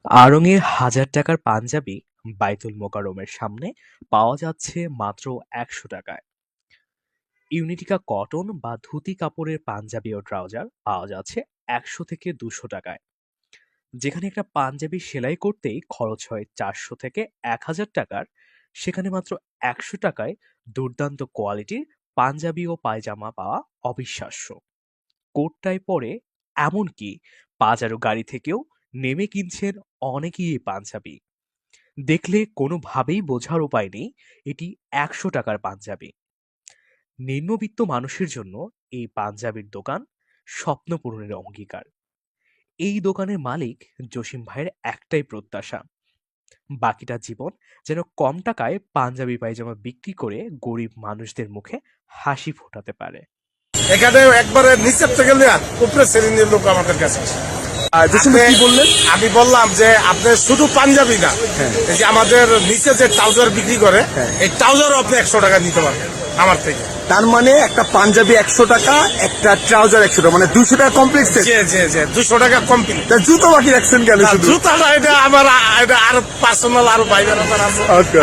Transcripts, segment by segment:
আড়ং-এর ৳১,০০০ পাঞ্জাবি বায়তুল মোকাররমের সামনে পাওয়া যাচ্ছে মাত্র ৳১০০ টায়। ইউনিটিকা কটন বা ধুতি কাপড়ের পাঞ্জাবি ও ট্রাউজার পাওয়া যাচ্ছে ৳১০০ থেকে ৳২০০ টায়। যেখানে একটা পাঞ্জাবি সেলাই করতেই খরচ হয় ৳৪০০ থেকে ৳১,০০০, সেখানে মাত্র ৳১০০ দুর্দান্ত কোয়ালিটির পাঞ্জাবি ও পায়জামা পাওয়া অবিশ্বাস্য। কোট টাই পরে, এমনকি বাজারও গাড়ি থেকেও নেমে কিনছেন অনেকেই এই পাঞ্জাবি। দেখলে কোনোভাবেই বোঝার উপায় নেই এটি ৳১০০ পাঞ্জাবি। নিম্নবিত্ত মানুষের জন্য এই পাঞ্জাবির দোকান স্বপ্ন পূরণের অঙ্গীকার। এই দোকানের মালিক জসিম ভাইয়ের একটাই প্রত্যাশা, বাকিটা জীবন যেন কম টাকায় পাঞ্জাবি পায়জামা বিক্রি করে গরিব মানুষদের মুখে হাসি ফোটাতে পারে। এখানে একবারে নিচের থেকে উপরে শ্রেণীর লোক আমাদের কাছে আসে। কি বললেন? আমি বললাম যে আপনি শুধু পাঞ্জাবি না, এই যে আমাদের নিচে যে ট্রাউজার বিক্রি করে, এই ট্রাউজারও আপনি ৳১০০ নিতে পারবেন আমার থেকে। তার মানে একটা পাঞ্জাবি ৳১০০, একটা ট্রাউজার ৳১০০, মানে ৳২০০ কমপ্লিট সেট। জি জি জি, ৳২০০ কমপ্লিট। জুতো বাকি রাখছেন কেন? শুধু জুতাটা এটা আমার, এটা আরো পার্সোনাল আরো বাইরের ব্যাপার আছে।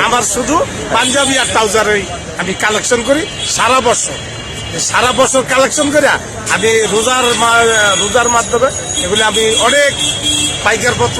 আমার শুধু পাঞ্জাবি আর ট্রাউজারই আমি কালেকশন করি সারা বছর। সারা বছর কালেকশন করে আমি রোজার মাধ্যমে এগুলি আমি অনেক পাইকার পত্র